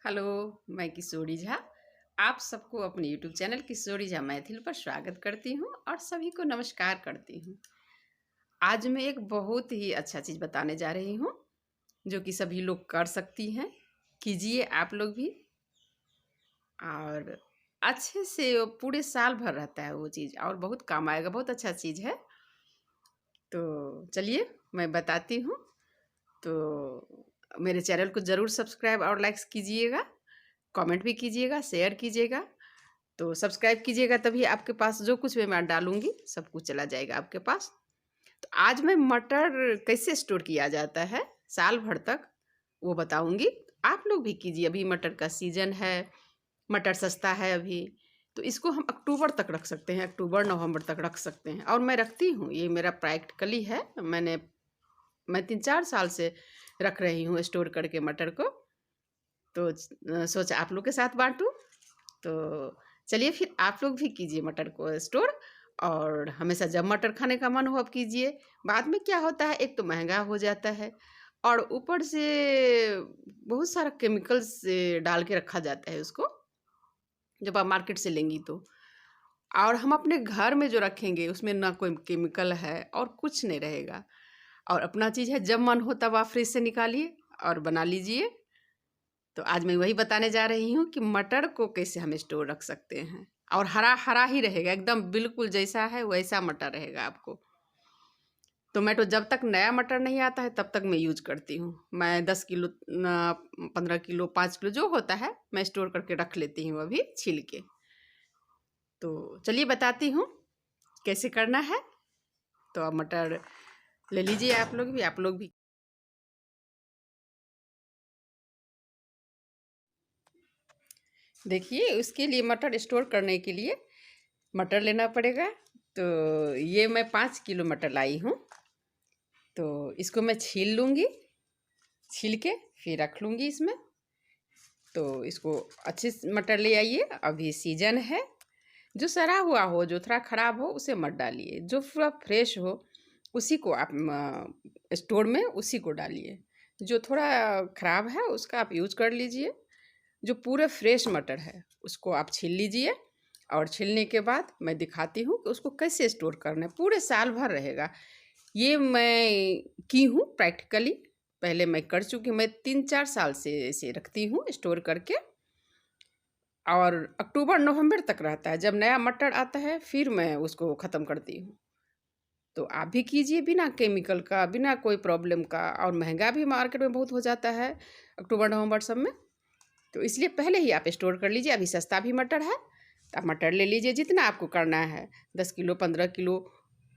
Hello, मैं किशोरी झा। आप सबको अपने यूट्यूब चैनल किशोरी झा मैथिल पर स्वागत करती हूँ और सभी को नमस्कार करती हूँ। आज मैं एक बहुत ही अच्छा चीज़ बताने जा रही हूँ जो कि सभी लोग कर सकती हैं। कीजिए आप लोग भी, और अच्छे से वो पूरे साल भर रहता है वो चीज़ और बहुत काम आएगा। बहुत अच्छा चीज़ है। तो चलिए मैं बताती हूँ। तो मेरे चैनल को ज़रूर सब्सक्राइब और लाइक्स कीजिएगा, कमेंट भी कीजिएगा, शेयर कीजिएगा। तो सब्सक्राइब कीजिएगा, तभी आपके पास जो कुछ भी मैं डालूंगी सब कुछ चला जाएगा आपके पास। तो आज मैं मटर कैसे स्टोर किया जाता है साल भर तक वो बताऊंगी। आप लोग भी कीजिए, अभी मटर का सीजन है, मटर सस्ता है अभी। तो इसको हम अक्टूबर तक रख सकते हैं, अक्टूबर नवंबर तक रख सकते हैं। और मैं रखती हूँ, ये मेरा प्रैक्टिकली है। मैं 3-4 साल से रख रही हूँ स्टोर करके मटर को। तो सोचा आप लोग के साथ बांटूं। तो चलिए फिर आप लोग भी कीजिए मटर को स्टोर। और हमेशा जब मटर खाने का मन हो अब कीजिए। बाद में क्या होता है, एक तो महंगा हो जाता है और ऊपर से बहुत सारा केमिकल्स से डाल के रखा जाता है उसको, जब आप मार्केट से लेंगी तो। और हम अपने घर में जो रखेंगे उसमें ना कोई केमिकल है और कुछ नहीं रहेगा। और अपना चीज़ है, जब मन हो तब आप फ्रिज से निकालिए और बना लीजिए। तो आज मैं वही बताने जा रही हूँ कि मटर को कैसे हम स्टोर रख सकते हैं। और हरा हरा ही रहेगा, एकदम बिल्कुल जैसा है वैसा मटर रहेगा आपको। टोमेटो जब तक नया मटर नहीं आता है तब तक मैं यूज करती हूँ। मैं 10 किलो 15 किलो 5 किलो जो होता है मैं स्टोर करके रख लेती हूँ अभी छील के। तो चलिए बताती हूँ कैसे करना है। तो अब मटर ले लीजिए, आप लोग भी। देखिए, उसके लिए मटर स्टोर करने के लिए मटर लेना पड़ेगा। तो ये मैं 5 किलो मटर लाई हूँ। तो इसको मैं छील लूँगी, छील के फिर रख लूँगी इसमें। तो इसको अच्छे से मटर ले आइए, अभी सीजन है। जो सड़ा हुआ हो, जो थोड़ा ख़राब हो उसे मत डालिए। जो पूरा फ्रेश हो उसी को आप स्टोर में उसी को डालिए। जो थोड़ा ख़राब है उसका आप यूज कर लीजिए। जो पूरे फ्रेश मटर है उसको आप छील लीजिए। और छीलने के बाद मैं दिखाती हूँ कि उसको कैसे स्टोर करना है, पूरे साल भर रहेगा। ये मैं की हूँ प्रैक्टिकली, पहले मैं कर चुकी हूँ। मैं 3-4 साल से इसे रखती हूँ स्टोर करके। और अक्टूबर नवंबर तक रहता है, जब नया मटर आता है फिर मैं उसको ख़त्म करती हूँ। तो आप भी कीजिए बिना केमिकल का, बिना कोई प्रॉब्लम का। और महंगा भी मार्केट में बहुत हो जाता है अक्टूबर नवंबर सब में। तो इसलिए पहले ही आप स्टोर कर लीजिए। अभी सस्ता भी मटर है तो आप मटर ले लीजिए जितना आपको करना है, 10 किलो 15 किलो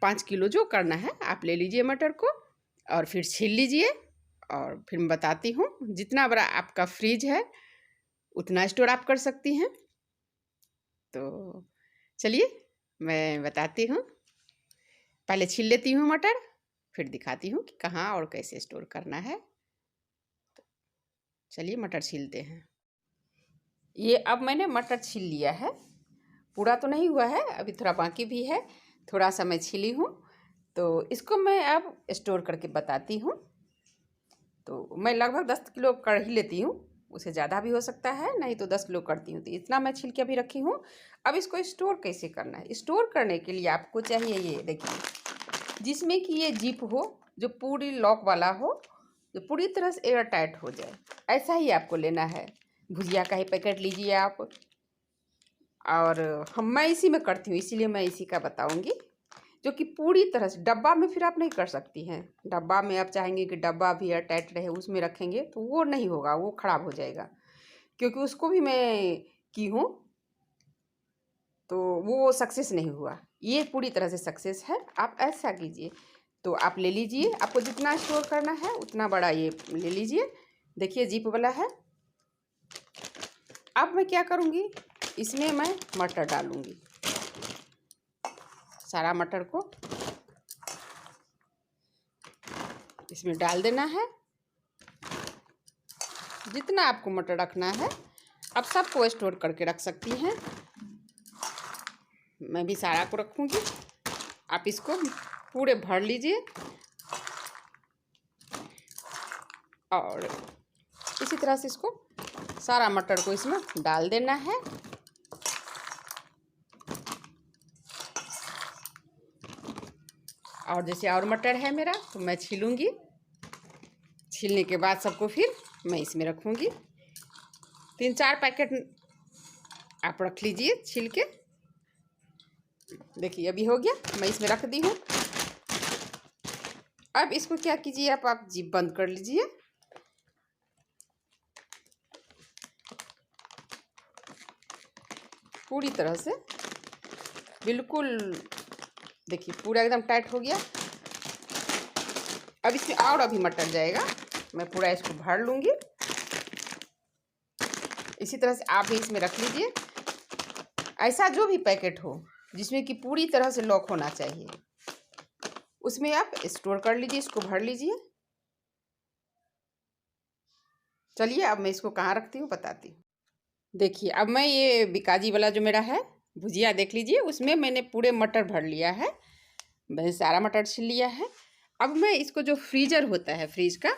5 किलो जो करना है आप ले लीजिए मटर को। और फिर छील लीजिए। और फिर मैं बताती हूँ, जितना बड़ा आपका फ्रिज है उतना स्टोर आप कर सकती हैं। तो चलिए मैं बताती हूँ। पहले छील लेती हूँ मटर, फिर दिखाती हूँ कि कहाँ और कैसे स्टोर करना है। चलिए मटर छीलते हैं। ये अब मैंने मटर छील लिया है, पूरा तो नहीं हुआ है, अभी थोड़ा बाकी भी है। थोड़ा सा मैं छीली हूँ। तो इसको मैं अब स्टोर करके बताती हूँ। तो मैं लगभग 10 किलो कर ही लेती हूँ, उसे ज़्यादा भी हो सकता है, नहीं तो 10 किलो करती हूँ। तो इतना मैं छील के अभी रखी हूँ। अब इसको स्टोर कैसे करना है। स्टोर करने के लिए आपको चाहिए, ये देखिए, जिसमें कि ये जिप हो, जो पूरी लॉक वाला हो, जो पूरी तरह से एयर टाइट हो जाए, ऐसा ही आपको लेना है। भुजिया का ही पैकेट लीजिए आप। और मैं इसी में करती हूँ, इसीलिए मैं इसी का बताऊँगी। जो कि पूरी तरह से, डब्बा में फिर आप नहीं कर सकती हैं। डब्बा में आप चाहेंगे कि डब्बा भी एयर टाइट रहे, उसमें रखेंगे तो वो नहीं होगा, वो ख़राब हो जाएगा। क्योंकि उसको भी मैं की हूँ तो वो सक्सेस नहीं हुआ। ये पूरी तरह से सक्सेस है। आप ऐसा कीजिए। तो आप ले लीजिए, आपको जितना स्टोर करना है उतना बड़ा ये ले लीजिए। देखिए जिप वाला है। अब मैं क्या करूँगी, इसमें मैं मटर डालूँगी। सारा मटर को इसमें डाल देना है, जितना आपको मटर रखना है। अब सबको स्टोर करके रख सकती हैं। मैं भी सारा को रखूँगी। आप इसको पूरे भर लीजिए और इसी तरह से इसको सारा मटर को इसमें डाल देना है। और जैसे और मटर है मेरा तो मैं छीलूँगी। छीलने के बाद सबको फिर मैं इसमें रखूँगी। 3-4 पैकेट आप रख लीजिए छील के। देखिए अभी हो गया, मैं इसमें रख दी हूँ। अब इसको क्या कीजिए, आप जिप बंद कर लीजिए। पूरी तरह से बिल्कुल, देखिए पूरा एकदम टाइट हो गया। अब इसमें और अभी मटर जाएगा, मैं पूरा इसको भर लूँगी। इसी तरह से आप भी इसमें रख लीजिए। ऐसा जो भी पैकेट हो जिसमें कि पूरी तरह से लॉक होना चाहिए, उसमें आप स्टोर कर लीजिए, इसको भर लीजिए। चलिए अब मैं इसको कहाँ रखती हूँ बताती हूँ। देखिए अब मैं ये बिकाजी वाला जो मेरा है भुजिया देख लीजिए, उसमें मैंने पूरे मटर भर लिया है। मैंने सारा मटर छील लिया है। अब मैं इसको जो फ्रीज़र होता है फ्रिज का,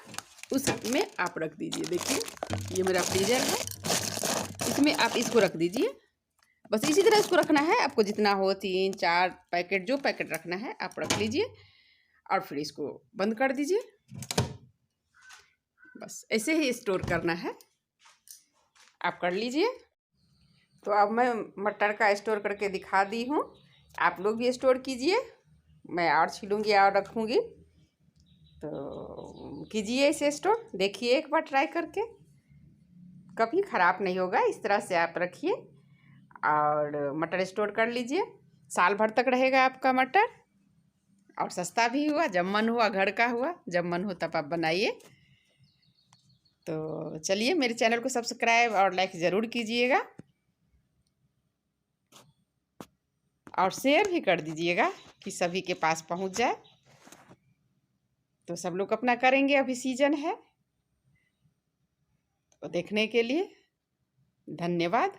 उसमें आप रख दीजिए। देखिए ये मेरा फ्रीज़र है, इसमें आप इसको रख दीजिए। बस इसी तरह इसको रखना है आपको, जितना हो 3-4 पैकेट, जो पैकेट रखना है आप रख लीजिए और फिर इसको बंद कर दीजिए। बस ऐसे ही स्टोर करना है, आप कर लीजिए। तो अब मैं मटर का स्टोर करके दिखा दी हूँ, आप लोग भी स्टोर कीजिए। मैं और छीलूँगी और रखूँगी, तो कीजिए इसे स्टोर। देखिए एक बार ट्राई करके, कभी ख़राब नहीं होगा। इस तरह से आप रखिए और मटर स्टोर कर लीजिए, साल भर तक रहेगा आपका मटर। और सस्ता भी हुआ, जब मन हुआ घर का हुआ, जब मन हो तब आप बनाइए। तो चलिए मेरे चैनल को सब्सक्राइब और लाइक ज़रूर कीजिएगा और शेयर भी कर दीजिएगा कि सभी के पास पहुंच जाए। तो सब लोग अपना करेंगे, अभी सीजन है। तो देखने के लिए धन्यवाद।